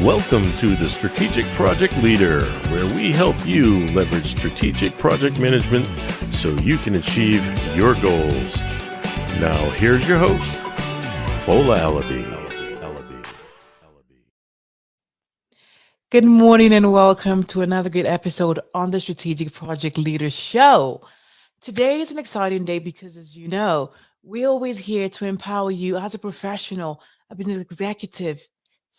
Welcome to the Strategic Project Leader, where we help you leverage strategic project management so you can achieve your goals. Now, here's your host, Fola Alabi. Good morning and welcome to another great episode on the Strategic Project Leader Show. Today is an exciting day because, as you know, we're always here to empower you as a professional, a business executive,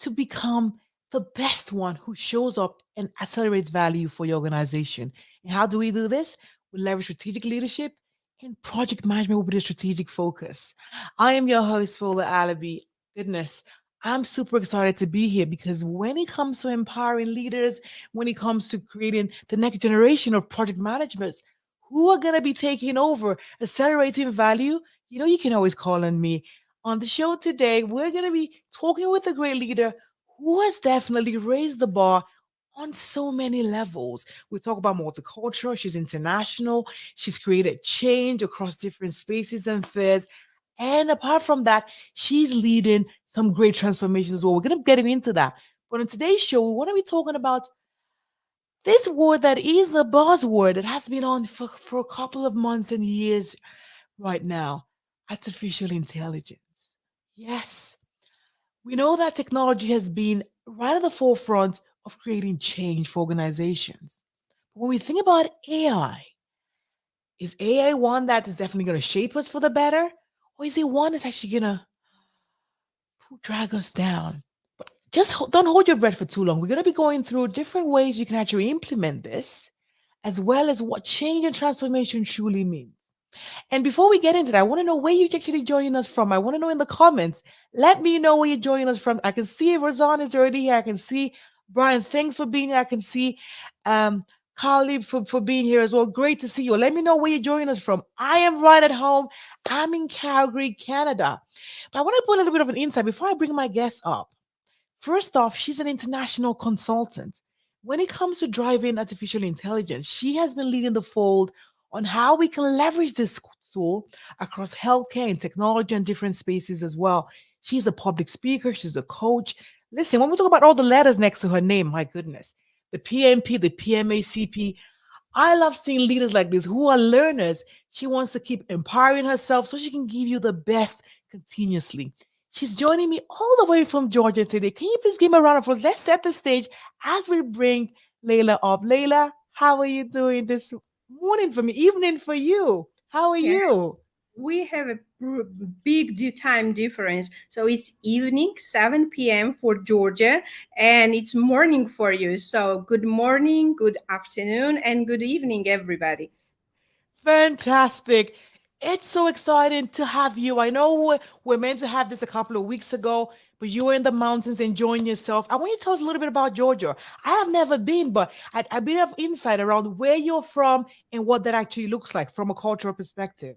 to become the best one who shows up and accelerates value for your organization. And how do we do this? We leverage strategic leadership and project management will be the strategic focus. I am your host, Fola Alabi. Goodness, I'm super excited to be here because when it comes to empowering leaders, when it comes to creating the next generation of project managers who are going to be taking over, accelerating value, you can always call on me. On the show today, we're going to be talking with a great leader who has definitely raised the bar on so many levels. We talk about multicultural, she's international, she's created change across different spaces and spheres. And apart from that, she's leading some great transformations as well. We're going to be getting into that. But on today's show, we want to be talking about this word that is a buzzword that has been on for a couple of months and years right now: artificial intelligence. Yes, we know that technology has been right at the forefront of creating change for organizations. But when we think about AI, is AI one that is definitely going to shape us for the better? Or is it one that's actually going to drag us down? But just don't hold your breath for too long. We're going to be going through different ways you can actually implement this, as well as what change and transformation truly means. And before we get into that, I want to know where you're actually joining us from. I want to know in the comments. Let me know where you're joining us from. I can see Razan is already here. I can see Brian, thanks for being here. I can see Khalid for being here as well. Great to see you. Let me know where you're joining us from. I am right at home. I'm in Calgary, Canada. But I want to put a little bit of an insight before I bring my guest up. First off, she's an international consultant. When it comes to driving artificial intelligence, she has been leading the fold on how we can leverage this tool across healthcare and technology and different spaces as well. She's a public speaker, she's a coach. Listen, when we talk about all the letters next to her name, my goodness, the PMP, the PMACP, I love seeing leaders like this who are learners. She wants to keep empowering herself so she can give you the best continuously. She's joining me all the way from Georgia today. Can you please give me a round of applause? Let's set the stage as we bring Lela up. Lela, how are you doing this morning for me, evening for you? How are Yeah, you? we have a big time difference. So it's evening, 7 p.m. for Georgia, and it's morning for you. So good morning, good afternoon, and good evening, everybody. Fantastic. It's so exciting to have you. I know we're meant to have this a couple of weeks ago, but you were in the mountains enjoying yourself. I want you to tell us a little bit about Georgia. I have never been, but a bit of insight around where you're from and what that actually looks like from a cultural perspective.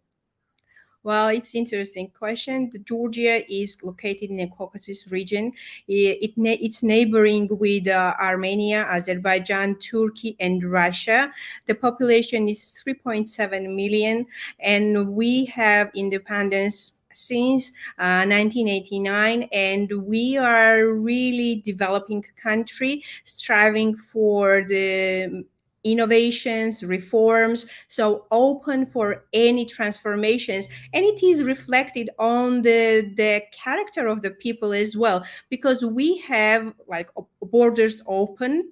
Well, it's interesting question. Georgia is located in the Caucasus region. It's neighboring with Armenia, Azerbaijan, Turkey, and Russia. The population is 3.7 million, and we have independence since 1989, and we are really developing country striving for the innovations, reforms, so open for any transformations. And it is reflected on the character of the people as well, because we have like borders open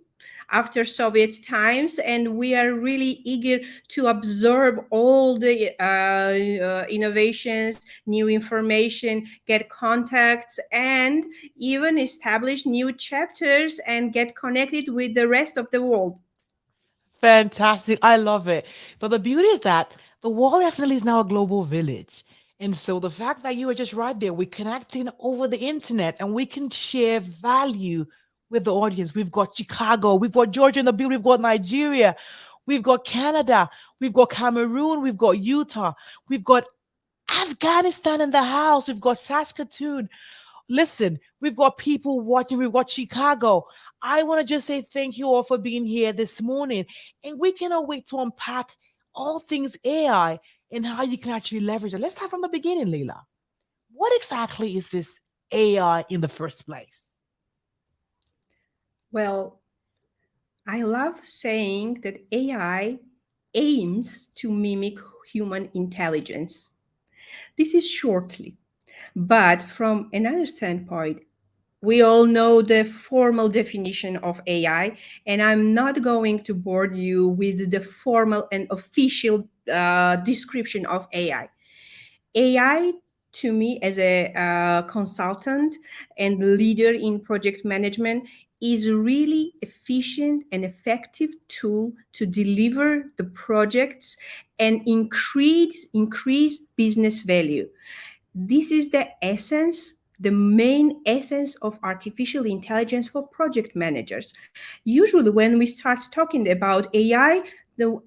after Soviet times, and we are really eager to absorb all the innovations, new information, get contacts, and even establish new chapters and get connected with the rest of the world. Fantastic. I love it. But the beauty is that the world definitely is now a global village. And so the fact that you are just right there, we're connecting over the internet and we can share value with the audience. We've got Chicago, we've got Georgia in the building, we've got Nigeria, we've got Canada, we've got Cameroon, we've got Utah, we've got Afghanistan in the house, we've got Saskatoon. Listen, we've got people watching, we've got Chicago. I want to just say thank you all for being here this morning. And we cannot wait to unpack all things AI and how you can actually leverage it. Let's start from the beginning, Leila. What exactly is this AI in the first place? Well, I love saying that AI aims to mimic human intelligence. This is shortly, but from another standpoint, we all know the formal definition of AI, and I'm not going to bore you with the formal and official description of AI. AI, to me, as a consultant and leader in project management, is really efficient and effective tool to deliver the projects and increase business value. This is the essence, the main essence of artificial intelligence for project managers. Usually, when we start talking about AI,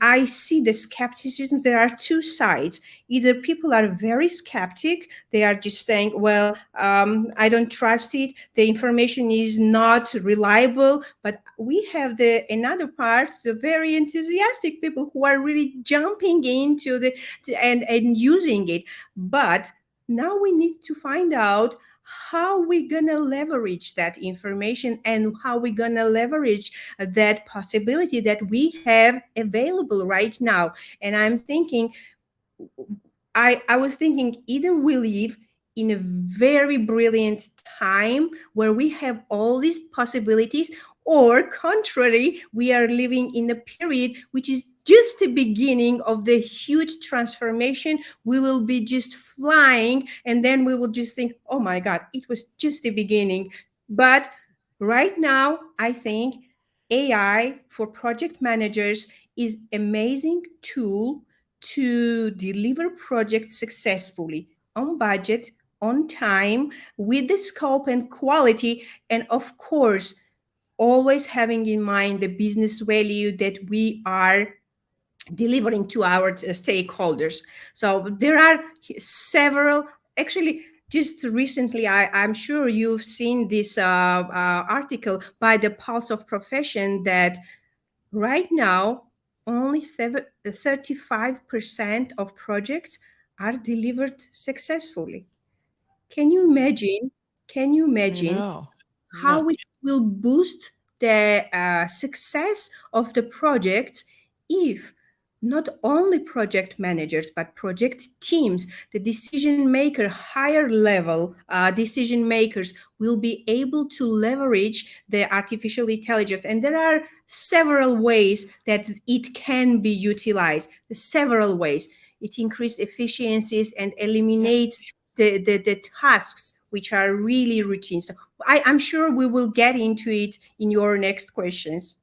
I see the skepticism. There are two sides. Either people are very skeptic, they are just saying, well, I don't trust it, the information is not reliable. But we have the another part, the very enthusiastic people who are really jumping into the and using it. But now we need to find out how we're gonna leverage that information and how we're gonna leverage that possibility that we have available right now. And I was thinking either we live in a very brilliant time where we have all these possibilities, or contrary, we are living in a period which is just the beginning of the huge transformation. We will be just flying, and then we will just think, oh my God, it was just the beginning. But right now, I think AI for project managers is amazing tool to deliver projects successfully on budget, on time, with the scope and quality, and of course, always having in mind the business value that we are delivering to our stakeholders. So there are several, actually, just recently, I'm sure you've seen this article by the Pulse of Profession that right now, only 35% of projects are delivered successfully. Can you imagine? Can you I imagine know. Yeah. how it will boost the success of the project if not only project managers but project teams, the decision maker, higher level decision makers will be able to leverage the artificial intelligence. And there are several ways that it can be utilized, several ways. It increases efficiencies and Yeah. eliminates the tasks which are really routine. So I'm sure we will get into it in your next questions.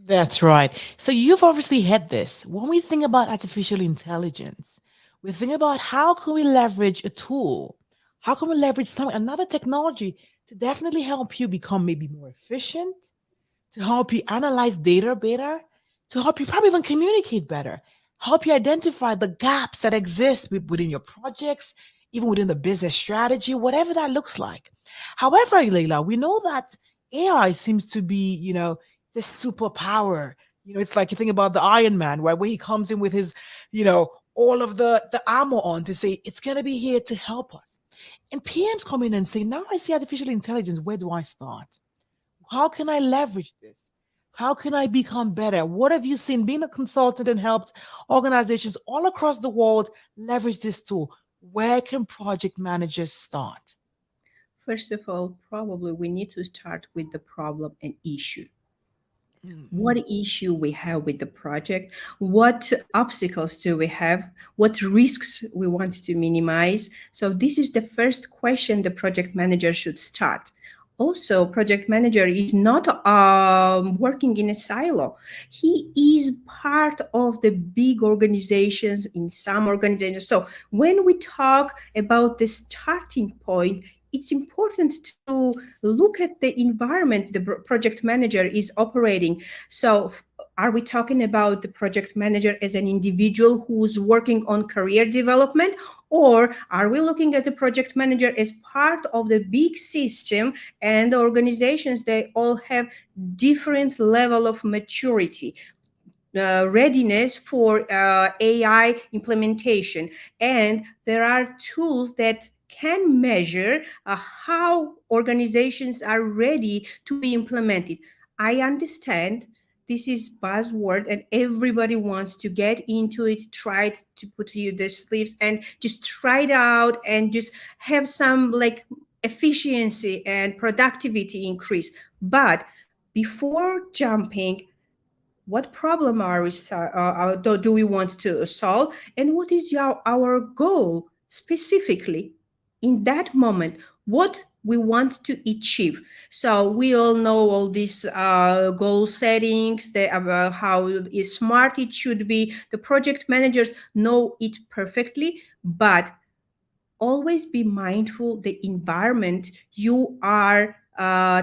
That's right. So you've obviously had this. When we think about artificial intelligence, we think about how can we leverage a tool? How can we leverage another technology to definitely help you become maybe more efficient, to help you analyze data better, to help you probably even communicate better, help you identify the gaps that exist within your projects, even within the business strategy, whatever that looks like. However, Leila, we know that AI seems to be, this superpower. It's like you think about the Iron Man, right? Where he comes in with his, all of the armor on to say it's gonna be here to help us. And PMs come in and say, now I see artificial intelligence, where do I start? How can I leverage this? How can I become better? What have you seen being a consultant and helped organizations all across the world leverage this tool? Where can project managers start? First of all, probably we need to start with the problem and issue. What Mhm. issue we have with the project, what obstacles do we have, what risks we want to minimize. So this is the first question the project manager should start. Also, project manager is not working in a silo. He is part of the big organizations, in some organizations. So when we talk about the starting point, it's important to look at the environment the project manager is operating. So Are we talking about the project manager as an individual who's working on career development, or are we looking at the project manager as part of the big system, and the organizations, they all have different level of maturity, readiness for AI implementation. And there are tools that can measure how organizations are ready to be implemented. I understand this is buzzword and everybody wants to get into it, try to put you the sleeves and just try it out and just have some like efficiency and productivity increase. But before jumping, what problem are we do we want to solve, and what is our goal specifically in that moment, what we want to achieve. So we all know all these goal settings, how smart it should be. The project managers know it perfectly, but always be mindful the environment you are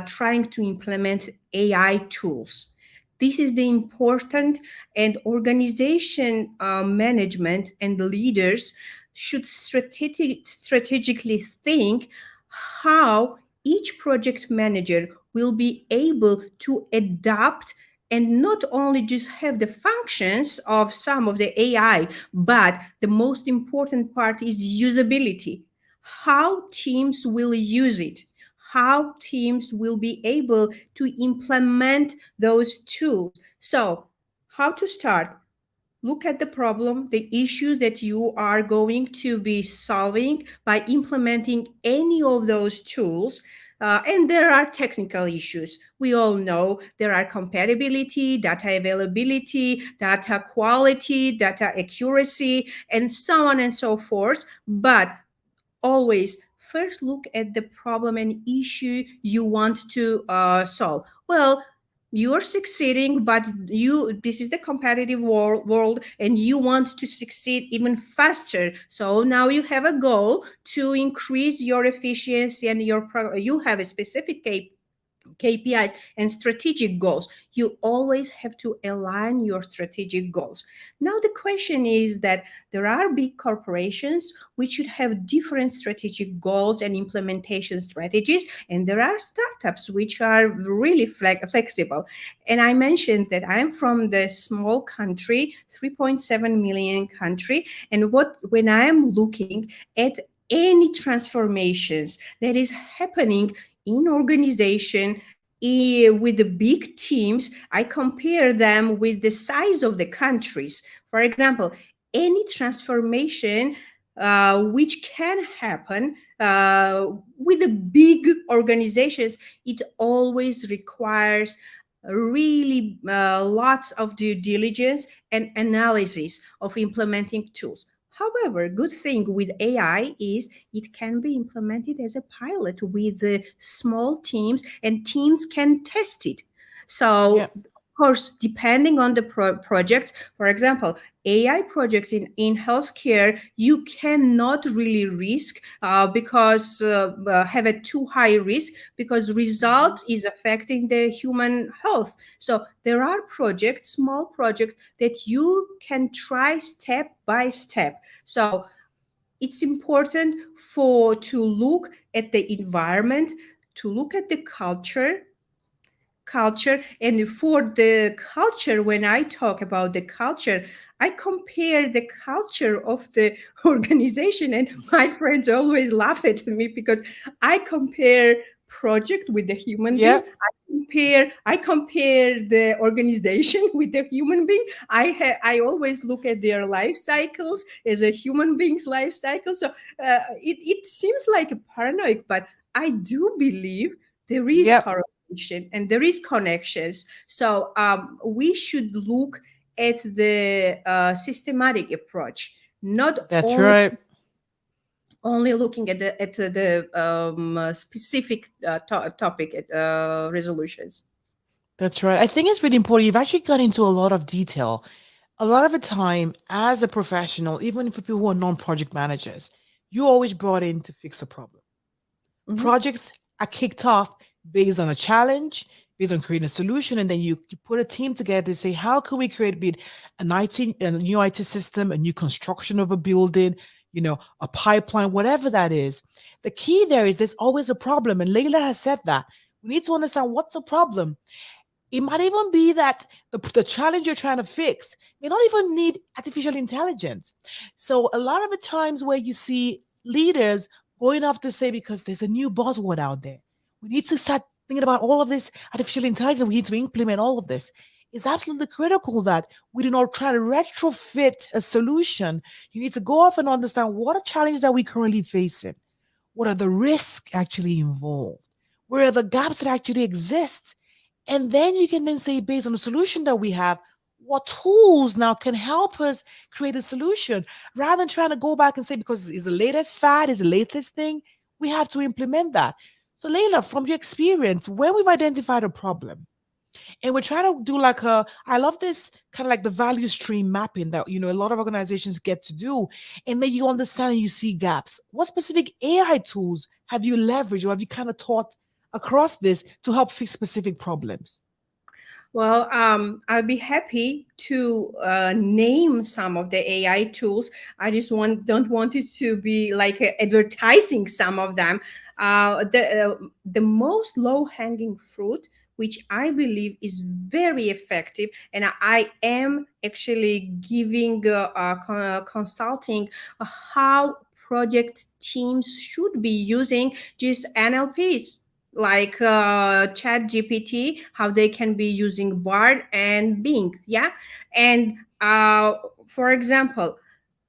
trying to implement AI tools. This is the important, and organization management and leaders should strategically think how each project manager will be able to adapt and not only just have the functions of some of the AI, but the most important part is usability. How teams will use it, how teams will be able to implement those tools. So, how to start? Look at the problem, the issue that you are going to be solving by implementing any of those tools. And there are technical issues. We all know there are compatibility, data availability, data quality, data accuracy, and so on and so forth. But always first look at the problem and issue you want to solve. Well, you're succeeding, but this is the competitive world and you want to succeed even faster. So now you have a goal to increase your efficiency, and you have a specific KPIs and strategic goals. You always have to align your strategic goals. Now, the question is that there are big corporations which should have different strategic goals and implementation strategies, and there are startups which are really flexible. And I mentioned that I'm from the small country, 3.7 million country, and when I am looking at any transformations that is happening in organization, with the big teams, I compare them with the size of the countries. For example, any transformation which can happen with the big organizations, it always requires really lots of due diligence and analysis of implementing tools. However, good thing with AI is it can be implemented as a pilot with small teams, and teams can test it. Yeah. So, of course, depending on the projects, for example, AI projects in healthcare, you cannot really risk because have a too high risk, because Mhm. result is affecting the human health. So there are projects, small projects that you can try step by step. So it's important for to look at the environment, to look at the culture. And for the culture, when I talk about the culture, I compare the culture of the organization, and my friends always laugh at me because I compare project with the human being. Yeah. I compare the organization with the human being. I always look at their life cycles as a human being's life cycle. So it seems like a paranoid, but I do believe there is Yep. correlation and there is connections. So we should look at the systematic approach, not That's right. only looking at the specific topic resolutions. That's right. I think it's really important. You've actually got into a lot of detail. A lot of the time, as a professional, even for people who are non-project managers, you're always brought in to fix a problem. Mhm. Projects are kicked off based on a challenge, based on creating a solution, and then you put a team together to say, how can we create, be it an IT, a new IT system, a new construction of a building, a pipeline, whatever that is. The key there is there's always a problem. And Layla has said that. We need to understand what's the problem. It might even be that the challenge you're trying to fix may not even need artificial intelligence. So a lot of the times where you see leaders going off to say, because there's a new buzzword out there, we need to start thinking about all of this artificial intelligence, we need to implement all of this. It's absolutely critical that we do not try to retrofit a solution. You need to go off and understand what are challenges that we currently facing. What are the risks actually involved? Where are the gaps that actually exist? And then you can then say, based on the solution that we have, what tools now can help us create a solution rather than trying to go back and say, because it's the latest fad, is the latest thing, we have to implement that. So, Layla, from your experience, when we've identified a problem, and we're trying to do like I love this kind of like the value stream mapping that, a lot of organizations get to do. And then you understand and you see gaps. What specific AI tools have you leveraged or have you kind of taught across this to help fix specific problems? Well, I'll be happy to name some of the AI tools. I just don't want it to be like advertising some of them. The most low hanging fruit, which I believe is very effective, and I am actually giving consulting how project teams should be using just NLPs like chat gpt, how they can be using bard and bing. Yeah. And for example,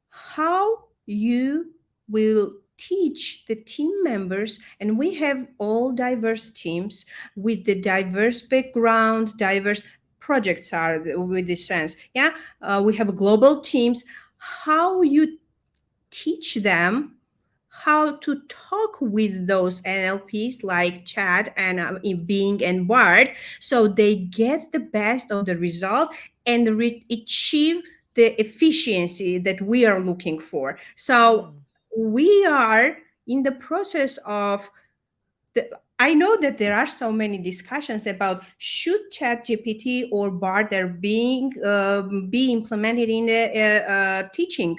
how you will teach the team members, and we have all diverse teams with the diverse background, diverse projects are with this sense. Yeah. We have global teams. How you teach them how to talk with those NLPs like Chat and Bing and Bard, so they get the best of the result and achieve the efficiency that we are looking for. So Mm. we are in the process of the, I know that there are so many discussions about should Chat GPT or Bard are being be implemented in the teaching.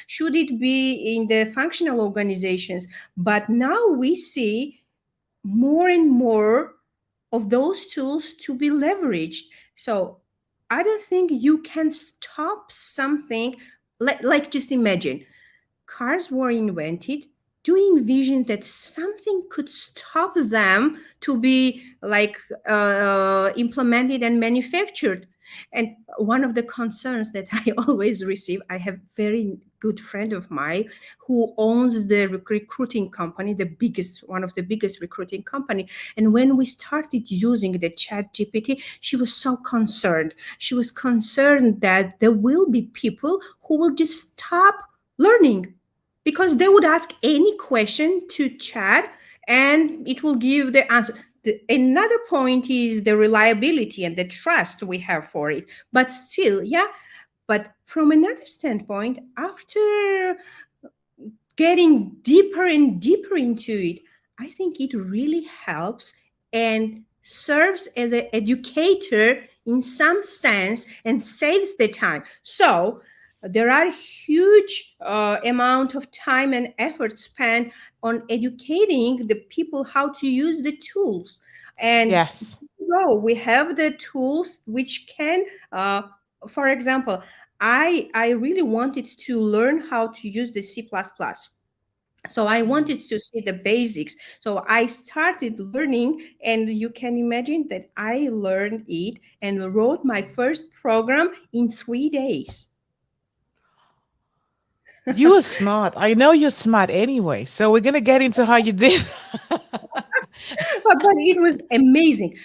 Should it be in the functional organizations? But now we see more and more of those tools to be leveraged. So I don't think you can stop something like just imagine cars were invented. Do you envision that something could stop them to be like implemented and manufactured? And one of the concerns that I always receive, I have very good friend of mine who owns the recruiting company, the biggest, one of the biggest recruiting company. And when we started using the chat GPT, she was so concerned. She was concerned that there will be people who will just stop learning because they would ask any question to chat and it will give the answer. Another point is the reliability and the trust we have for it. But still, yeah. But from another standpoint, after getting deeper and deeper into it, I think it really helps and serves as an educator in some sense and saves the time. So there are huge amount of time and effort spent on educating the people how to use the tools. And Yes. so we have the tools which can, for example, I really wanted to learn how to use the C++. So I Mm. wanted to see the basics. So I started learning, and you can imagine that I learned it and wrote my first program in 3 days. You are smart. I know you're smart anyway. So we're gonna get into how you did. But it was amazing.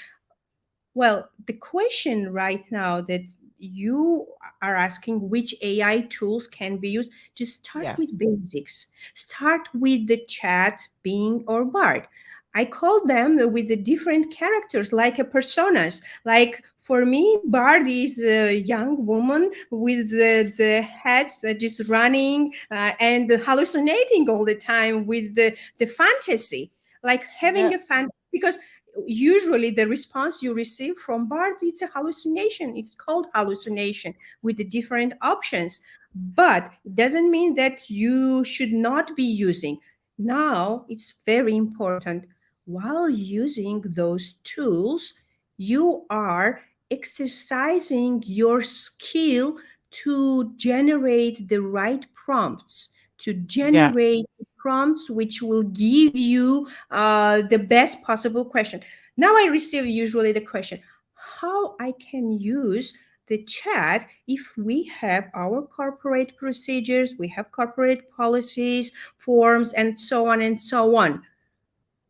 Well, the question right now that you are asking which AI tools can be used, just start Yeah. with basics. Start with the chat, Bing, or Bard. I call them with the different characters, like a personas. Like for me, Bard is a young woman with the head that is running and hallucinating all the time with the fantasy, like having Yeah. a fan. Because usually the response you receive from Bard, it's a hallucination. It's called hallucination with the different options. But it doesn't mean that you should not be using. Now, it's very important. While using those tools, you are exercising your skill to generate the right prompts, to Yeah. generate prompts which will give you the best possible question. Now I receive usually the question, how I can use the chat if we have our corporate procedures, we have corporate policies, forms, and so on and so on.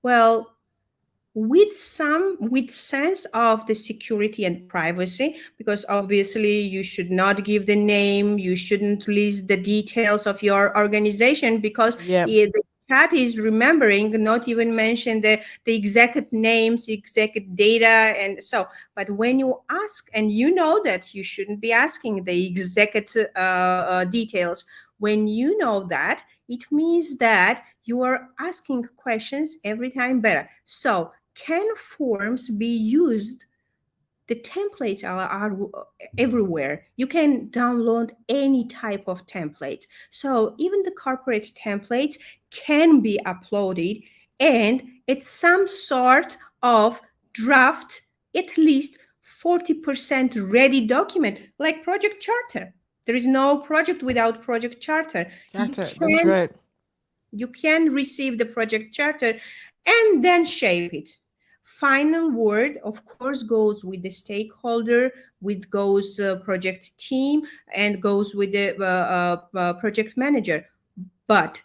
Well, with sense of the security and privacy, because obviously you should not give the name, you shouldn't list the details of your organization, because Yeah. the chat is remembering not even mention the exact names, exact data, and so. But when you ask, and you know that you shouldn't be asking the exact details, when you know that, it means that you are asking questions every time better. So can forms be used? The templates are everywhere. You can download any type of template. So even the corporate templates can be uploaded, and it's some sort of draft, at least 40% ready document, like project charter. There is no project without project charter. You That's it. That's can right. you can receive the project charter and then shape it. Final word, of course, goes with the stakeholder, with goes project team, and goes with the project manager. But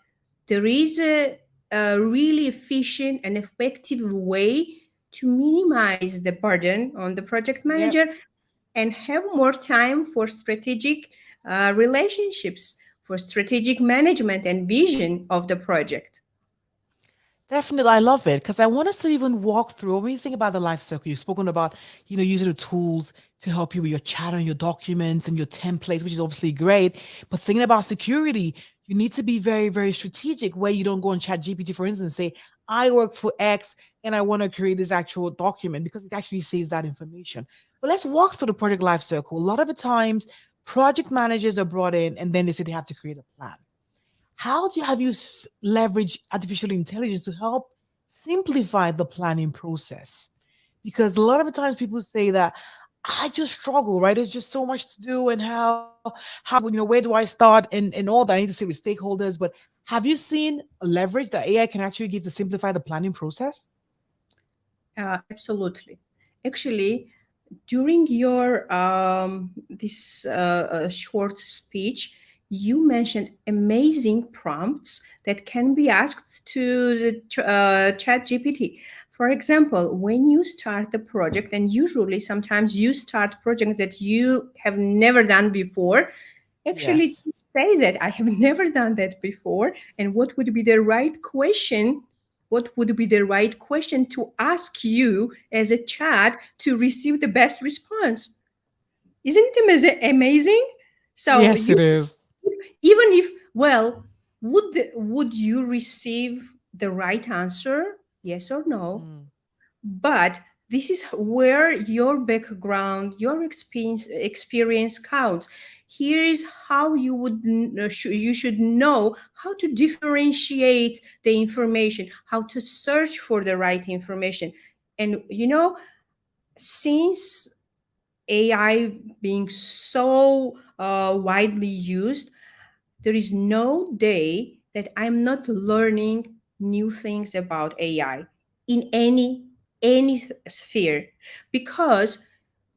there is a really efficient and effective way to minimize the burden on the project Yep. manager and have more time for strategic relationships, for strategic management and vision of the project. Definitely, I love it because I want us to even walk through. When you think about the life cycle, you've spoken about, using the tools to help you with your chat and your documents and your templates, which is obviously great. But thinking about security, you need to be very, very strategic where you don't go on Chat GPT, for instance, and say, I work for X and I want to create this actual document because it actually saves that information. But let's walk through the project life cycle. A lot of the times, project managers are brought in and then they say they have to create a plan. How do you have you leverage artificial intelligence to help simplify the planning process? Because a lot of the times people say that I just struggle, right? There's just so much to do, and how where do I start and all that. I need to sit with stakeholders. But have you seen a leverage that AI can actually give to simplify the planning process? Absolutely. Actually, during your this short speech, you mentioned amazing prompts that can be asked to the chat GPT. For example, when you start the project, and usually sometimes you start projects that you have never done before, actually Yes. to say that I have never done that before, and what would be the right question, what would be the right question to ask you as a chat to receive the best response? Isn't it amazing? So Yes, you, it is. even if, well, would you receive the right answer, yes or no? Mm. But this is where your background, your experience counts. Here is how you you should know how to differentiate the information, how to search for the right information. And since AI being so widely used, there is no day that I'm not learning new things about AI in any sphere, because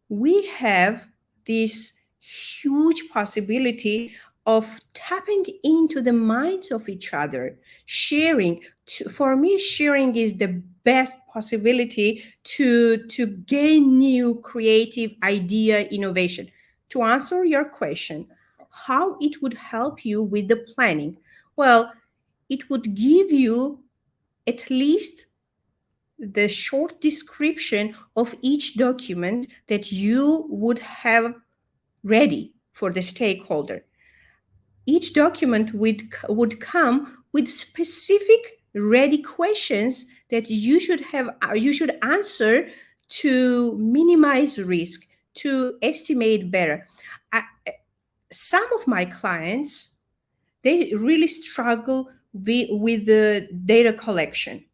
we have this huge possibility of tapping into the minds of each other, sharing. For me, sharing is the best possibility to gain new creative idea innovation. To answer your question, how it would help you with the planning? Well, it would give you at least the short description of each document that you would have ready for the stakeholder. Each document would come with specific ready questions that you should answer to minimize risk, to estimate better. I, some of my clients, they really struggle with the data collection.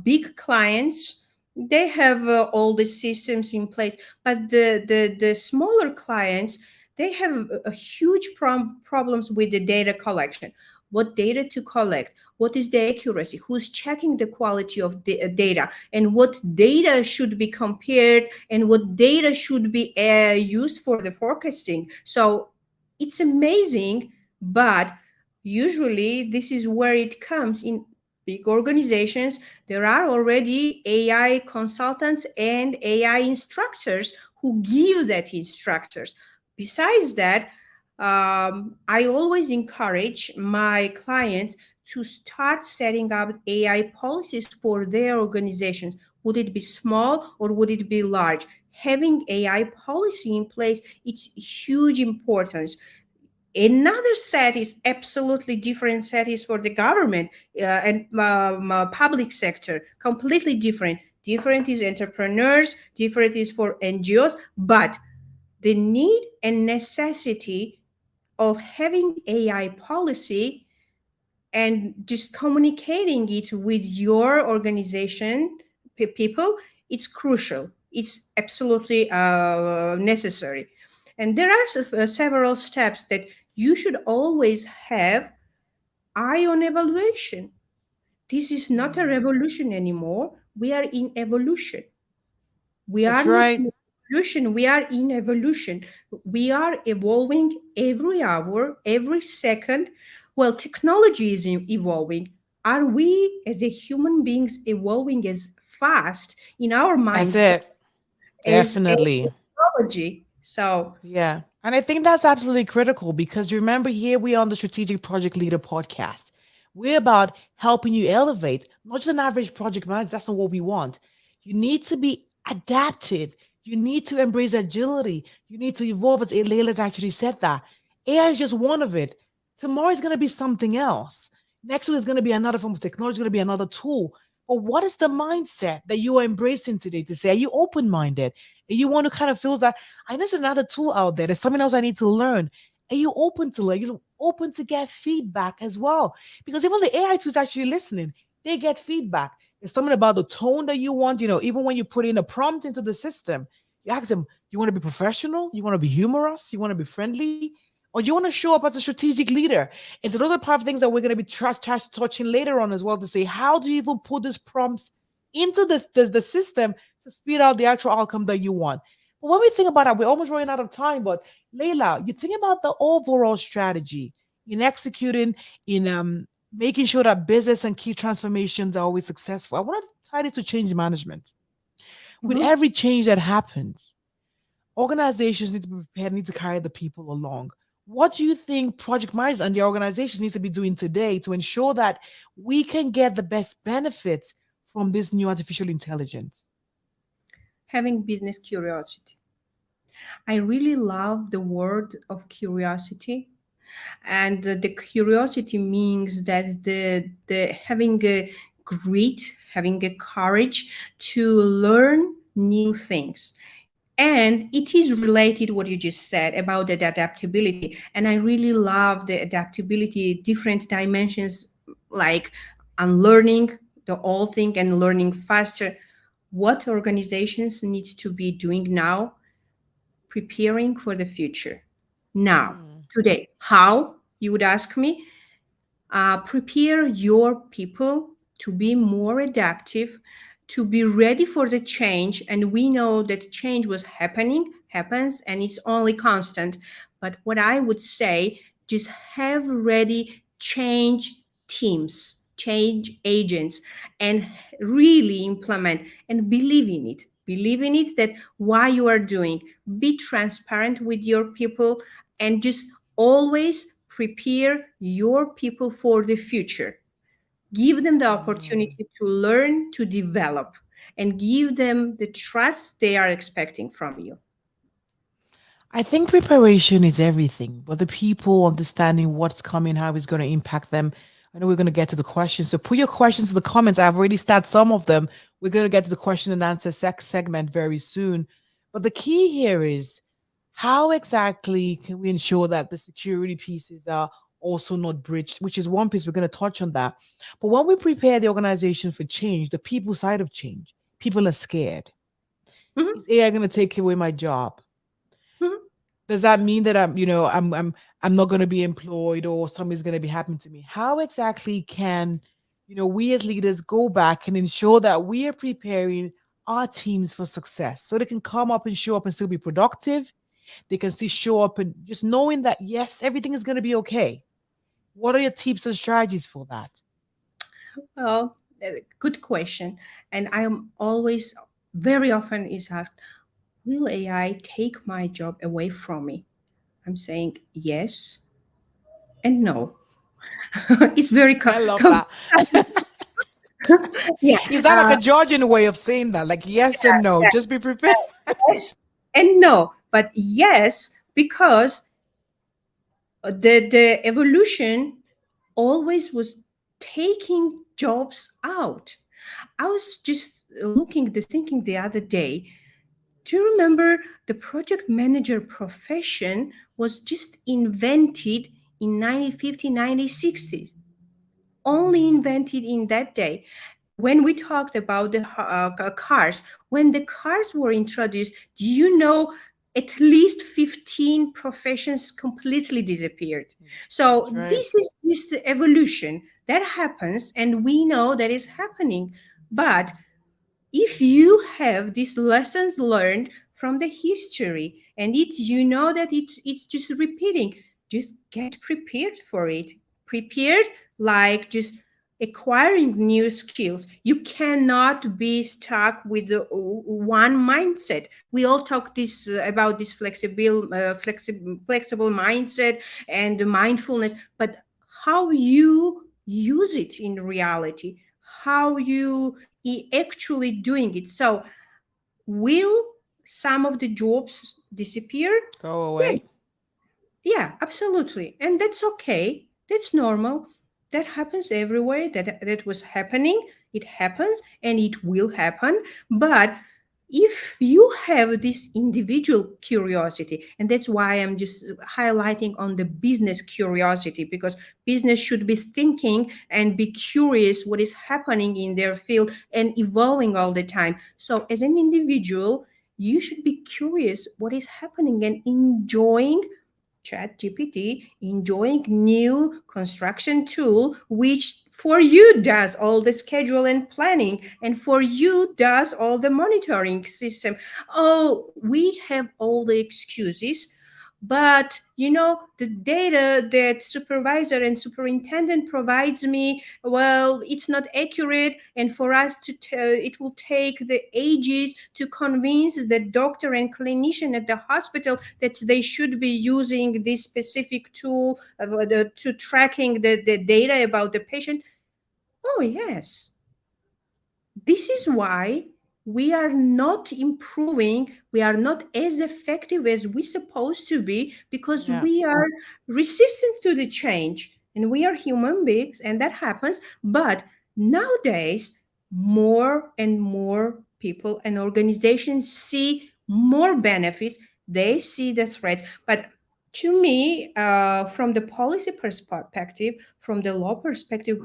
Big clients, they have all the systems in place, but the smaller clients, they have a huge problems with the data collection. What data to collect, what is the accuracy, who's checking the quality of the data, and what data should be compared, and what data should be used for the forecasting. So it's amazing, but usually this is where it comes in. Big organizations, there are already AI consultants and AI instructors who give that instructors. Besides that, I always encourage my clients to start setting up AI policies for their organizations. Would it be small or would it be large? Having AI policy in place, it's huge importance. Another set is absolutely different set is for the government and public sector, completely different. Different is entrepreneurs, different is for NGOs, but the need and necessity of having AI policy and just communicating it with your organization people, it's crucial, it's absolutely necessary. And there are several steps that you should always have eye on evaluation. This is not a revolution anymore, we are in evolution. We are That's not right. in evolution, we are in evolution. We are evolving every hour, every second. Well, technology is evolving. Are we as a human beings evolving as fast in our That's mindset it. as Definitely. technology? So, Yeah. And I think that's absolutely critical because remember, here we are on the Strategic Project Leader podcast. We're about helping you elevate, not just an average project manager. That's not what we want. You need to be adaptive. You need to embrace agility. You need to evolve. As Leila's actually said that. AI is just one of it. Tomorrow is going to be something else. Next week is going to be another form of technology, going to be another tool. But what is the mindset that you are embracing today to say, are you open minded? And you want to kind of feel that I know there's another tool out there. There's something else I need to learn. Are you open to learn? You're open to get feedback as well. Because even the AI tools actually listening, they get feedback. There's something about the tone that you want, even when you put in a prompt into the system, you ask them, you want to be professional? You want to be humorous? You want to be friendly? Or do you want to show up as a strategic leader? And so those are part of things that we're going to be touching later on as well to say, how do you even put these prompts into the system to speed out the actual outcome that you want? But when we think about it, we're almost running out of time. But Layla, you think about the overall strategy in executing, in making sure that business and key transformations are always successful. I want to tie it to change management. With mhm. every change that happens, organizations need to be prepared, need to carry the people along. What do you think project managers and the organizations need to be doing today to ensure that we can get the best benefits from this new artificial intelligence? Having business curiosity. I really love the word of curiosity, and the curiosity means that the having a grit, having a courage to learn new things. And it is related what you just said about the adaptability, and I really love the adaptability, different dimensions, like unlearning the old thing and learning faster. What organizations need to be doing now? Preparing for the future now, Mm. today. How, you would ask me? Prepare your people to be more adaptive, to be ready for the change. And we know that change was happening, happens, and it's only constant. But what I would say, just have ready change teams, change agents, and really implement and believe in it. Believe in it that why you are doing. Be transparent with your people and just always prepare your people for the future. Give them the Mm. opportunity to learn, to develop, and give them the trust they are expecting from you. I think preparation is everything, but the people understanding what's coming, how it's going to impact them, I know we're going to get to the questions. So put your questions in the comments. I've already started some of them. We're going to get to the question and answer segment very soon. But the key here is how exactly can we ensure that the security pieces are also not breached, which is one piece we're going to touch on that. But when we prepare the organization for change, the people side of change, people are scared. Mhm, Is AI going to take away my job? mhm. Does that mean that I'm not going to be employed or something's going to be happening to me? How exactly can we as leaders go back and ensure that we are preparing our teams for success so they can come up and show up and still be productive? They can still show up and just knowing that yes, everything is going to be okay. What are your tips and strategies for that? Well, good question. And I am always, very often is asked, will AI take my job away from me? I'm saying yes and no. It's very I love that. yeah. Is that like a Georgian way of saying that? Like yes and no. Yeah, Just be prepared. yes and no. But yes, because the evolution always was taking jobs out. I was just thinking the other day. Do you remember the project manager profession was just invented in 1950, 1960s? Only invented in that day. When we talked about the cars, when the cars were introduced, do you know at least 15 professions completely disappeared? That's So right. this is just the evolution that happens, and we know that is happening. But if you have these lessons learned from the history and that it's just repeating, just get prepared for it. Prepared, like just acquiring new skills. You cannot be stuck with the one mindset. We all talk this about this flexible mindset and mindfulness, but how you use it in reality, how you actually doing it. So, will some of the jobs disappear? Go away. Yes. Yeah, absolutely. And that's okay. That's normal. That happens everywhere. That was happening. It happens and it will happen. But if you have this individual curiosity, and that's why I'm just highlighting on the business curiosity, because business should be thinking and be curious what is happening in their field and evolving all the time. So as an individual, you should be curious what is happening and enjoying ChatGPT, enjoying new construction tool which for you does all the schedule and planning and for you does all the monitoring system. Oh, we have all the excuses, but the data that supervisor and superintendent provides me, well, it's not accurate, and for us to it will take the ages to convince the doctor and clinician at the hospital that they should be using this specific tool to tracking the data about the patient. Oh yes, this is why we are not improving, we are not as effective as we supposed to be, because Yeah. we are resistant to the change, and we are human beings and that happens. But nowadays, more and more people and organizations see more benefits, they see the threats. But to me, from the policy perspective, from the law perspective,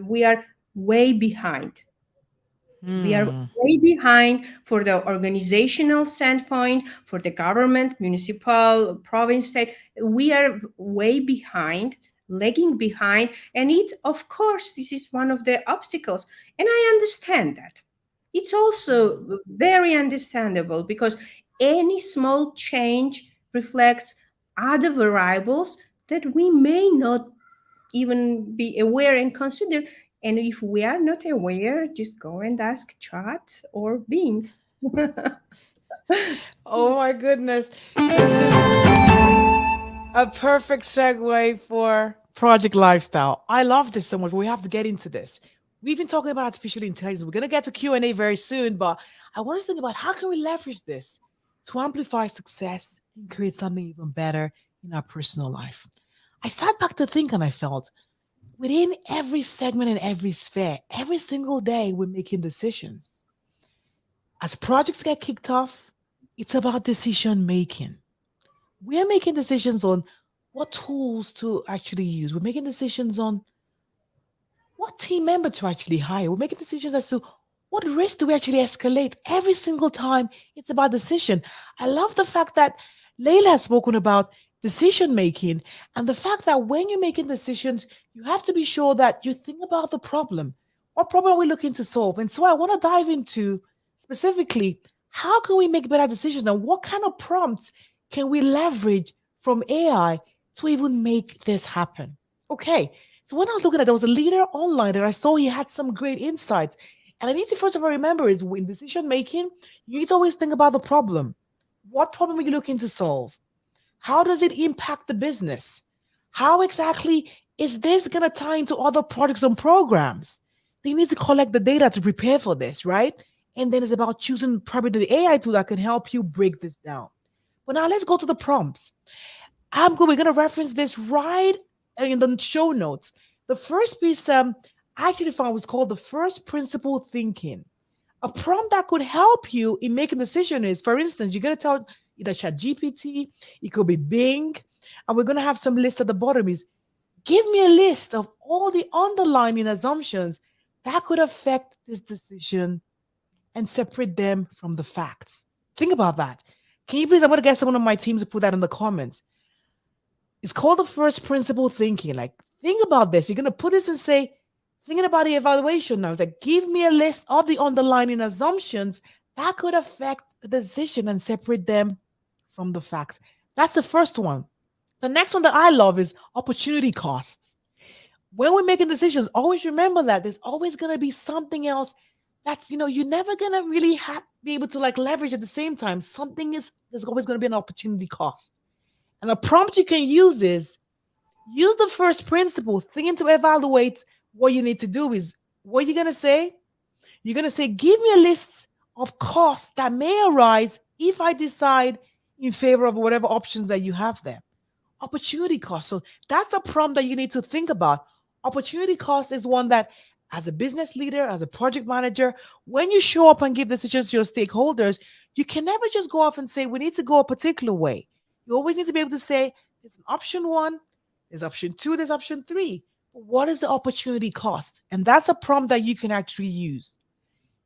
we are way behind. We are Hmm. way behind for the organizational standpoint, for the government, municipal, province, state. We are way behind, lagging behind. And it, of course, this is one of the obstacles. And I understand that. It's also very understandable because any small change reflects other variables that we may not even be aware and consider. And if we are not aware, just go and ask chat or Bing. Oh my goodness. This is a perfect segue for project lifestyle. I love this so much, but we have to get into this. We've been talking about artificial intelligence. We're going to get to Q&A very soon, but I want us to think about how can we leverage this to amplify success and create something even better in our personal life. I sat back to think and I felt within every segment and every sphere, every single day, we're making decisions. As projects get kicked off, it's about decision making. We're making decisions on what tools to actually use. We're making decisions on what team member to actually hire. We're making decisions as to what risk do we actually escalate every single time. It's about decision. I love the fact that Layla has spoken about decision making and the fact that when you're making decisions, you have to be sure that you think about the problem. What problem are we looking to solve? And so I want to dive into specifically how can we make better decisions and what kind of prompts can we leverage from AI to even make this happen? Okay, so when I was looking at, there was a leader online that I saw he had some great insights. And I need to first of all remember is in decision making, you need to always think about the problem. What problem are you looking to solve? How does it impact the business? How exactly is this going to tie into other projects and programs? They need to collect the data to prepare for this, right? And then it's about choosing probably the AI tool that can help you break this down. But now let's go to the prompts. We're gonna reference this right in the show notes. The first piece I actually found was called the first principle thinking. A prompt that could help you in making decision is, for instance, you're gonna tell either Chat GPT, it could be Bing, and we're gonna have some list at the bottom is give me a list of all the underlying assumptions that could affect this decision and separate them from the facts. Think about that. Can you please? I'm gonna get someone on my team to put that in the comments. It's called the first principle thinking. Like, think about this. You're going to put this and say, thinking about the evaluation now. It's like, give me a list of the underlying assumptions that could affect the decision and separate them from the facts. That's the first one. The next one that I love is opportunity costs. When we're making decisions, always remember that there's always going to be something else that's, you're never going to really be able to like leverage at the same time. There's always going to be an opportunity cost. And a prompt you can use is use the first principle, thinking to evaluate what you need to do is what you're going to say. You're going to say, give me a list of costs that may arise if I decide in favor of whatever options that you have there. Opportunity cost. So that's a prompt that you need to think about. Opportunity cost is one that, as a business leader, as a project manager, when you show up and give decisions to your stakeholders, you can never just go off and say, we need to go a particular way. You always need to be able to say, there's an option one, there's option two, there's option three. But what is the opportunity cost? And that's a prompt that you can actually use.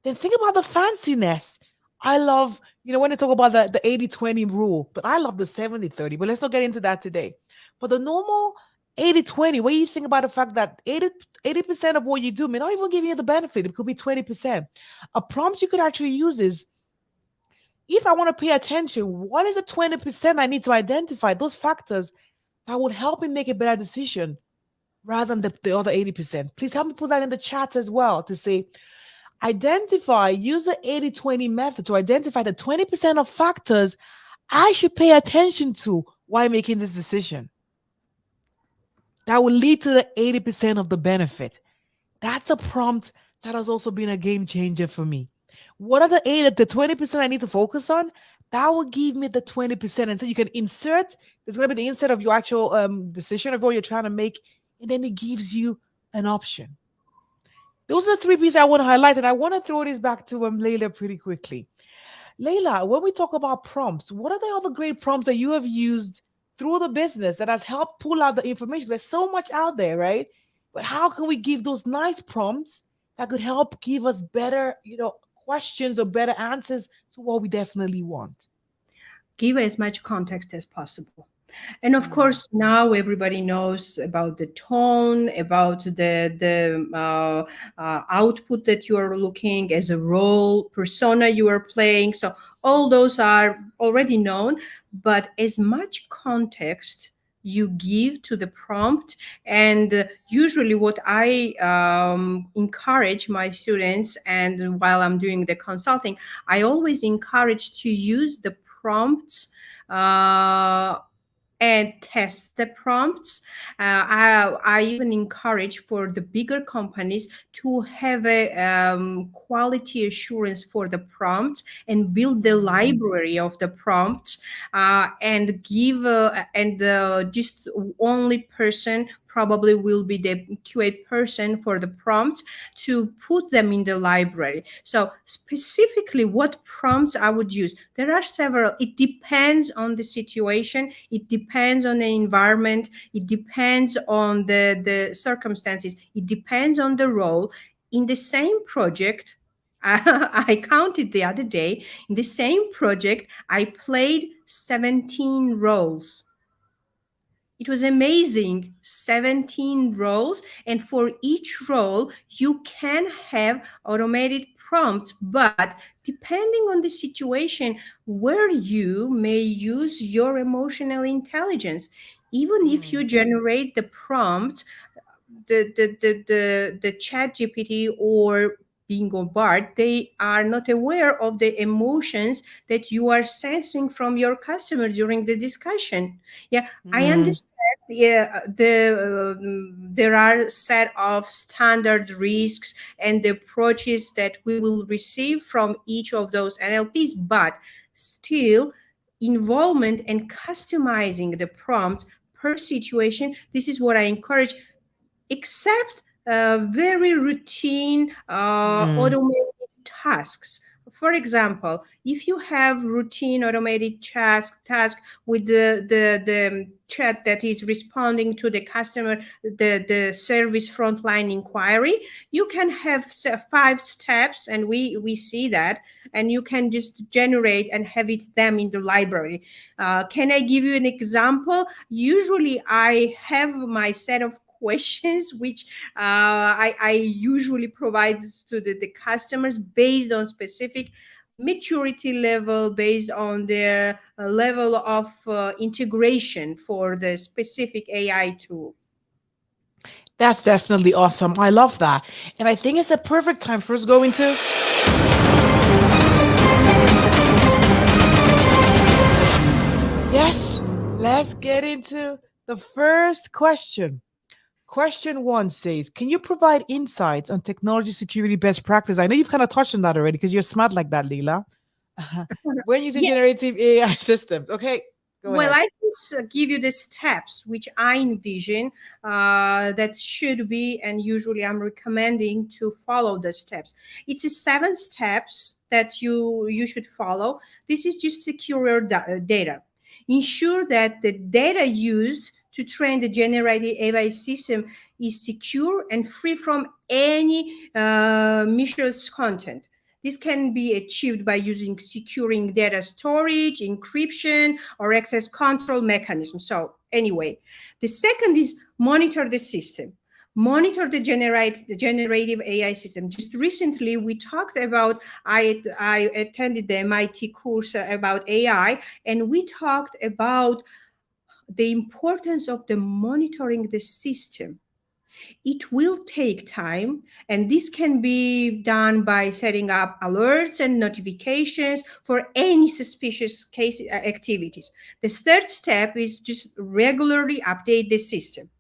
Then think about the fanciness. I love, when they talk about the 80-20 rule, but I love the 70-30, but let's not get into that today. But the normal 80-20, where you think about the fact that 80% of what you do may not even give you the benefit. It could be 20%. A prompt you could actually use is, if I want to pay attention, what is the 20% I need to identify? Those factors that would help me make a better decision rather than the other 80%. Please help me put that in the chat as well to say, use the 80-20 method to identify the 20% of factors I should pay attention to while making this decision. That will lead to the 80% of the benefit. That's a prompt that has also been a game changer for me. What are the 20% I need to focus on? That will give me the 20%. And so you can insert, there's going to be the insert of your actual decision of what you're trying to make, and then it gives you an option. Those are the three pieces I want to highlight, and I want to throw this back to Layla pretty quickly. Layla, when we talk about prompts, what are the other great prompts that you have used through the business that has helped pull out the information? There's so much out there, right? But how can we give those nice prompts that could help give us better, questions or better answers to what we definitely want? Give as much context as possible. And of course, now everybody knows about the tone, about the output that you are looking as a role, persona you are playing. So all those are already known, but as much context you give to the prompt. And usually what I encourage my students, and while I'm doing the consulting, I always encourage to use the prompts and test the prompts. I even encourage for the bigger companies to have a quality assurance for the prompts and build the library of the prompts and give just only person probably will be the QA person for the prompts to put them in the library. So specifically what prompts I would use, there are several. It depends on the situation, it depends on the environment, it depends on the circumstances, it depends on the role. In the same project, I counted the other day, in the same project, I played 17 roles. It was amazing. 17 roles. And for each role, you can have automated prompts. But depending on the situation, where you may use your emotional intelligence, even if you generate the prompts, the chat GPT or Bingo Bard, they are not aware of the emotions that you are sensing from your customer during the discussion. Yeah, I understand. Yeah, there are set of standard risks and the approaches that we will receive from each of those NLPs, but still involvement and customizing the prompts per situation. This is what I encourage, except very routine automated tasks. For example, if you have routine automated task with the chat that is responding to the customer, the service frontline inquiry, you can have 5 steps, and we see that, and you can just generate and have it them in the library. Can I give you an example? Usually I have my set of questions which I usually provide to the customers based on specific maturity level, based on their level of integration for the specific AI tool. That's definitely awesome. I love that. And I think it's a perfect time for us going to. Yes, let's get into the first question. Question 1 says, can you provide insights on technology security best practice? I know you've kind of touched on that already because you're smart like that, Leela. When using Yeah. generative AI systems. Okay, go Well, ahead. I can give you the steps which I envision that should be, and usually I'm recommending to follow the steps. It's a 7 steps that you should follow. This is just secure your data. Ensure that the data used to train the generative AI system is secure and free from any malicious content. This can be achieved by using securing data storage, encryption, or access control mechanism. So anyway, the second is monitor the system. Monitor the generative AI system. Just recently, we talked about, I attended the MIT course about AI, and we talked about the importance of the monitoring the system. It will take time, and this can be done by setting up alerts and notifications for any suspicious case activities. The third step is just regularly update the system,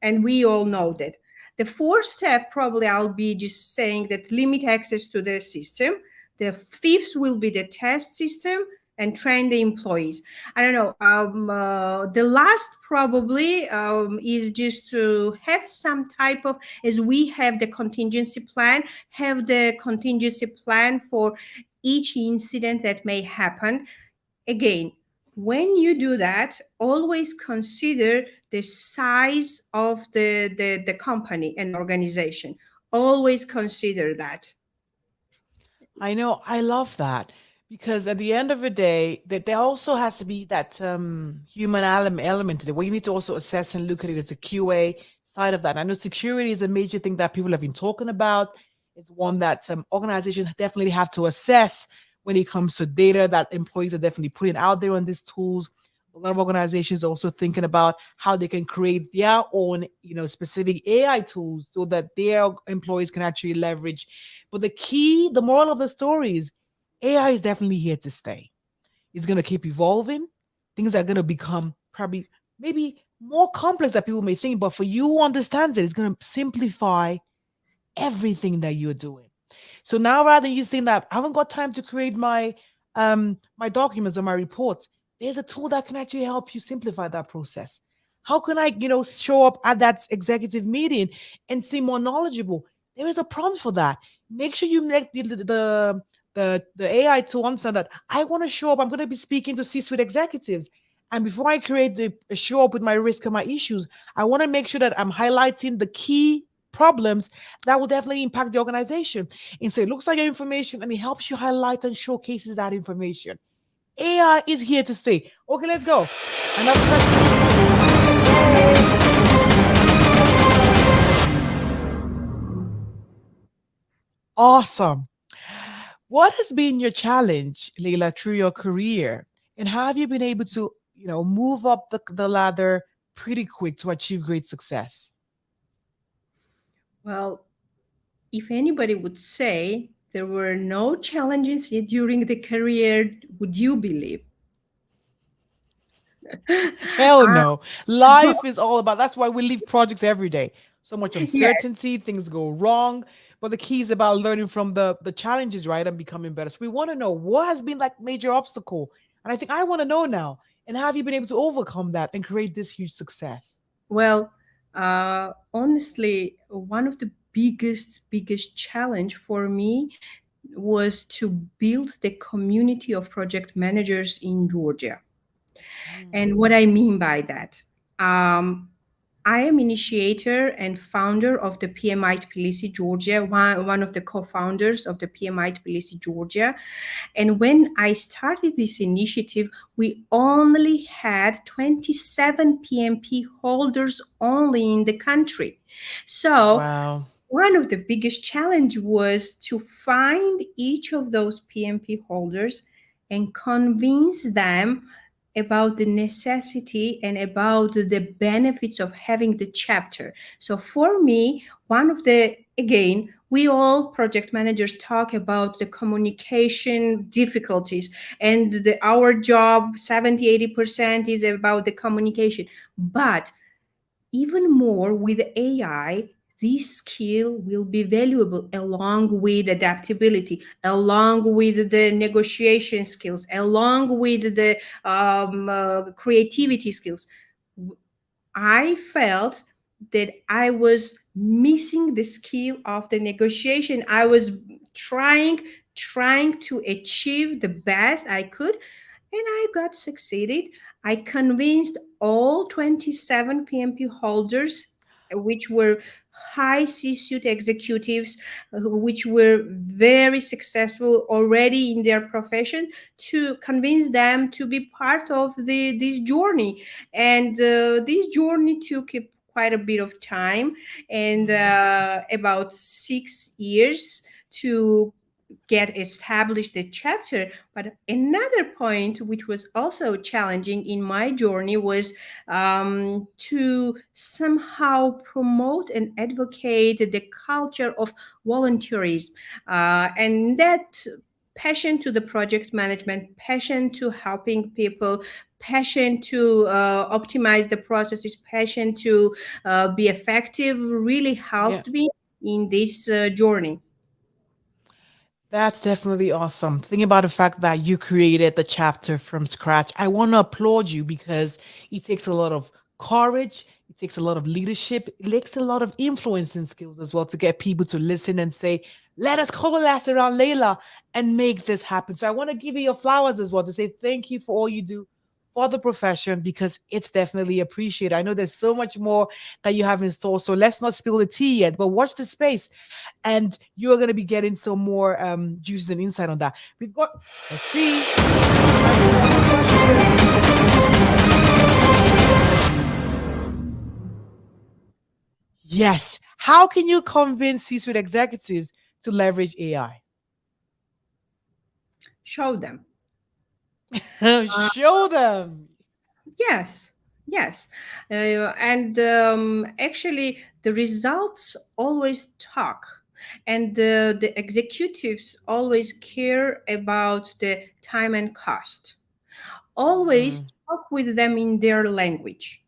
and we all know that. The fourth step, probably I'll be just saying that limit access to the system. The fifth will be the test system and train the employees. I don't know. The last probably is just to have some type of, as we have the contingency plan, have the contingency plan for each incident that may happen. Again, when you do that, always consider the size of the company and organization. Always consider that. I know. I love that because at the end of the day, that there also has to be that human element to it, where you need to also assess and look at it as a QA side of that. I know security is a major thing that people have been talking about. It's one that organizations definitely have to assess when it comes to data that employees are definitely putting out there on these tools. A lot of organizations are also thinking about how they can create their own, specific AI tools so that their employees can actually leverage. But the moral of the story is AI is definitely here to stay. It's going to keep evolving. Things are going to become probably maybe more complex than people may think. But for you who understands it, it's going to simplify everything that you're doing. So now rather than you saying that I haven't got time to create my documents or my reports, there's a tool that can actually help you simplify that process. How can I, show up at that executive meeting and seem more knowledgeable? There is a prompt for that. Make sure you make the AI to understand that I want to show up. I'm going to be speaking to C-suite executives. And before I create a show up with my risk and my issues, I want to make sure that I'm highlighting the key problems that will definitely impact the organization. And so it looks like your information and it helps you highlight and showcases that information. AI is here to stay. Okay, let's go. Another question. Awesome. What has been your challenge, Leila, through your career? And how have you been able to, move up the ladder pretty quick to achieve great success? Well, if anybody would say there were no challenges yet during the career, would you believe? Hell Uh, no. Life is all about that's why we leave projects every day. So much yes. uncertainty, things go wrong. But the key is about learning from the challenges, right? And becoming better. So we want to know what has been like major obstacle. And I think I want to know now. And how have you been able to overcome that and create this huge success? Well, honestly, one of the biggest challenge for me was to build the community of project managers in Georgia. Mm. And what I mean by that, um, I am initiator and founder of the PMI Tbilisi, Georgia, one of the co-founders of the PMI Tbilisi, Georgia. And when I started this initiative, we only had 27 PMP holders only in the country. So Wow. one of the biggest challenge was to find each of those PMP holders and convince them about the necessity and about the benefits of having the chapter. So for me, one of the, again, we all project managers talk about the communication difficulties, and our job 70-80% is about the communication. But even more with AI, this skill will be valuable along with adaptability, along with the negotiation skills, along with the creativity skills. I felt that I was missing the skill of the negotiation. I was trying to achieve the best I could, and I got succeeded. I convinced all 27 PMP holders, which were high C-suite executives, which were very successful already in their profession, to convince them to be part of this journey. And this journey took quite a bit of time, and Mm. about 6 years to get established the chapter. But another point which was also challenging in my journey was to somehow promote and advocate the culture of volunteerism, and that passion to the project management, passion to helping people, passion to optimize the processes, passion to be effective really Yeah. helped me in this journey. That's definitely awesome. Think about the fact that you created the chapter from scratch. I want to applaud you because it takes a lot of courage, it takes a lot of leadership, it takes a lot of influencing skills as well to get people to listen and say, let us coalesce around Layla and make this happen. So I want to give you your flowers as well to say thank you for all you do for the profession because it's definitely appreciated. I know there's so much more that you have in store. So let's not spill the tea yet, but watch the space and you are going to be getting some more juices and insight on that. We've got, let's see, time for one more question. Yes. How can you convince C-suite executives to leverage AI? Show them. Show them. Yes, yes. And actually, the results always talk, and the executives always care about the time and cost. Always Mm, talk with them in their language.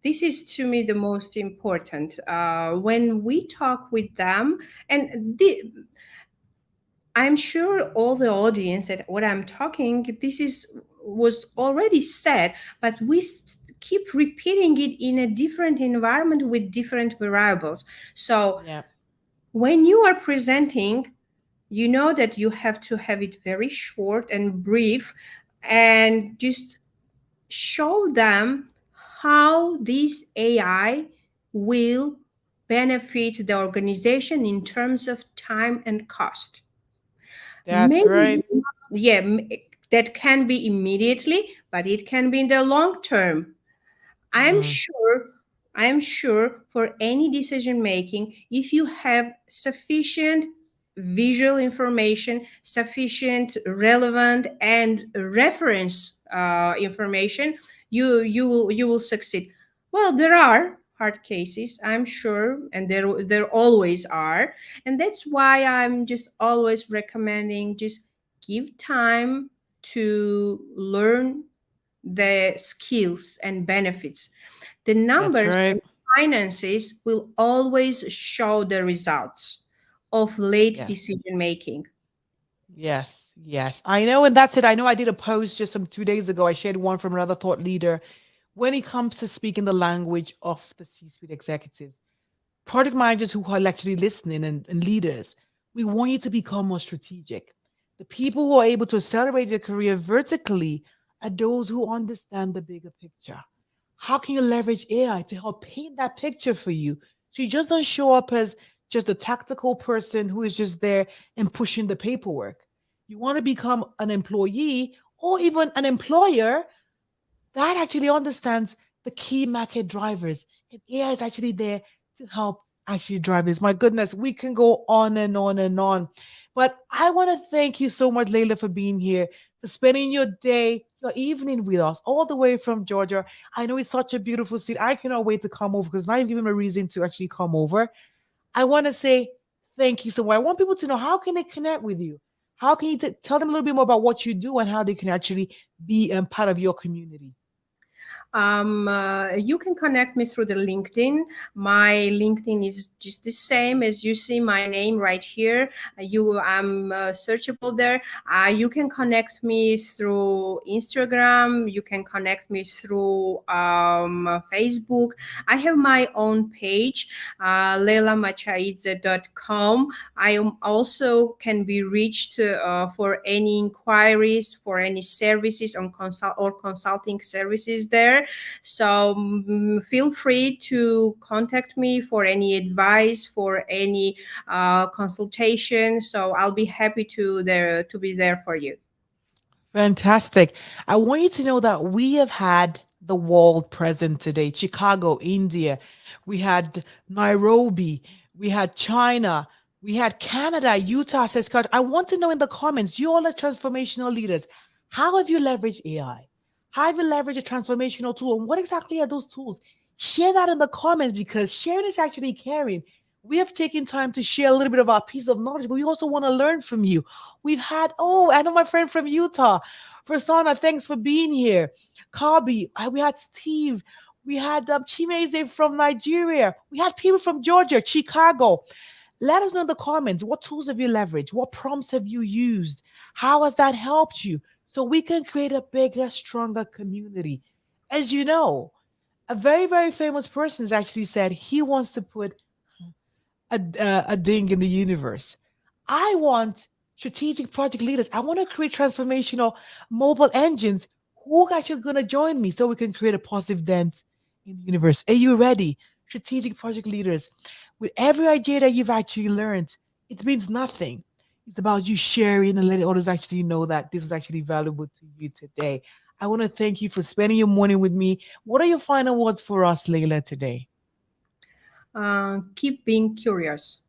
This is to me the most important. When we talk with them, and I'm sure all the audience that what I'm talking, this is was already said, but we keep repeating it in a different environment with different variables. So Yeah, when you are presenting, you know that you have to have it very short and brief, and just show them how this AI will benefit the organization in terms of time and cost. that's Maybe, right. yeah, that can be immediately, but it can be in the long term. I'm Mm, sure, I'm sure for any decision making, if you have sufficient visual information, sufficient relevant and reference information, you will succeed. Well, there are hard cases, I'm sure, and there always are, and that's why I'm just always recommending just give time to learn the skills and benefits. The that's numbers right. and finances will always show the results of late Yes. decision making. Yes, yes. I know, and that's it. I know I did a post just some 2 days ago. I shared one from another thought leader when it comes to speaking the language of the C-suite executives. Project managers who are actually listening and leaders, we want you to become more strategic. The people who are able to accelerate their career vertically are those who understand the bigger picture. How can you leverage AI to help paint that picture for you? So you just don't show up as just a tactical person who is just there and pushing the paperwork. You want to become an employee or even an employer that actually understands the key market drivers. And AI is actually there to help actually drive this. My goodness, we can go on and on and on. But I want to thank you so much, Layla, for being here, for spending your day, your evening with us, all the way from Georgia. I know it's such a beautiful city. I cannot wait to come over because now you've given me a reason to actually come over. I want to say thank you so much. I want people to know how can they connect with you? How can you tell them a little bit more about what you do and how they can actually be part of your community? You can connect me through the LinkedIn. My LinkedIn is just the same as you see my name right here. I'm searchable there. You can connect me through Instagram. You can connect me through Facebook. I have my own page, lelamachaidze.com. I am also can be reached for any inquiries, for any services on consulting services there. So feel free to contact me for any advice, for any consultation. So I'll be happy to be there for you. Fantastic. I want you to know that we have had the world present today: Chicago, India. We had Nairobi. We had China. We had Canada, Utah, Saskatchewan. I want to know in the comments, you all are transformational leaders. How have you leveraged AI? How have you leveraged a transformational tool? And what exactly are those tools? Share that in the comments because sharing is actually caring. We have taken time to share a little bit of our piece of knowledge, but we also want to learn from you. We've had, oh, I know my friend from Utah. Versana, thanks for being here. Kabi, we had Steve. We had Chimeze from Nigeria. We had people from Georgia, Chicago. Let us know in the comments what tools have you leveraged? What prompts have you used? How has that helped you? So we can create a bigger, stronger community. As you know, a very, very famous person has actually said he wants to put a ding in the universe. I want strategic project leaders. I want to create transformational mobile engines who are actually going to join me so we can create a positive dent in the universe. Are you ready? Strategic project leaders. With every idea that you've actually learned, it means nothing. It's about you sharing and letting others actually know that this was actually valuable to you today. I want to thank you for spending your morning with me. What are your final words for us, Layla, today? Keep being curious.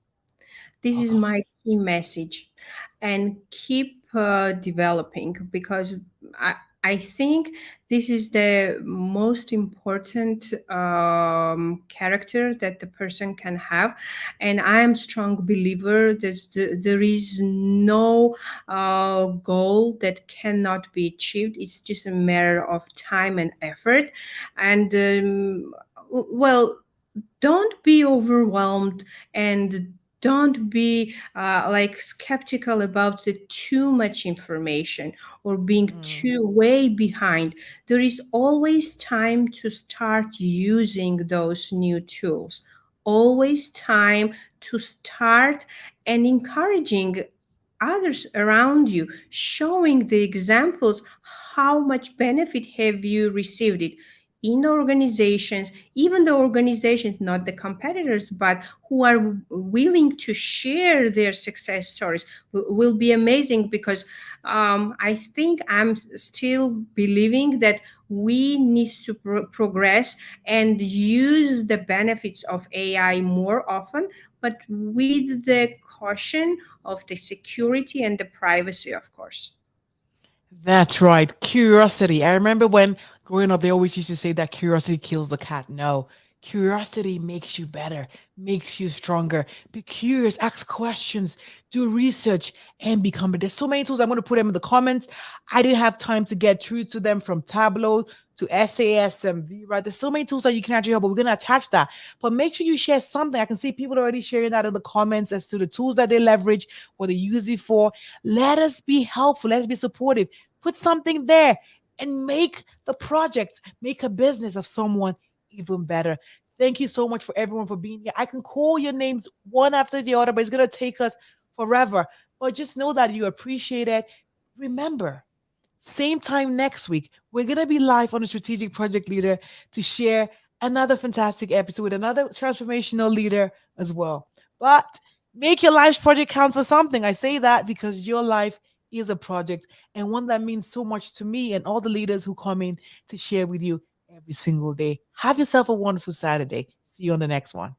This is Uh-huh. my key message, and keep developing, because I, I think this is the most important character that the person can have. And I am strong believer that there is no goal that cannot be achieved. It's just a matter of time and effort. And well, don't be overwhelmed, and Don't be like skeptical about the too much information or being Mm. too way behind. There is always time to start using those new tools. Always time to start and encouraging others around you, showing the examples. How much benefit have you received it in organizations, even the organizations, not the competitors, but who are willing to share their success stories will be amazing. Because I think I'm still believing that we need to progress and use the benefits of AI more often, but with the caution of the security and the privacy, of course. That's right. Curiosity. I remember when growing up, they always used to say that curiosity kills the cat. No, curiosity makes you better, makes you stronger. Be curious, ask questions, do research, and become better. There's so many tools. I'm going to put them in the comments. I didn't have time to get through to them, from Tableau to SAS and VRA. There's so many tools that you can actually help, but we're going to attach that. But make sure you share something. I can see people already sharing that in the comments as to the tools that they leverage, what they use it for. Let us be helpful. Let's be supportive. Put something there and make the project, make a business of someone even better. Thank you so much for everyone for being here. I can call your names one after the other, but it's going to take us forever. But just know that you appreciate it. Remember, same time next week, we're going to be live on the Strategic Project Leader to share another fantastic episode with another transformational leader as well. But make your life's project count for something. I say that because your life is a project, and one that means so much to me and all the leaders who come in to share with you every single day. Have yourself a wonderful Saturday. See you on the next one.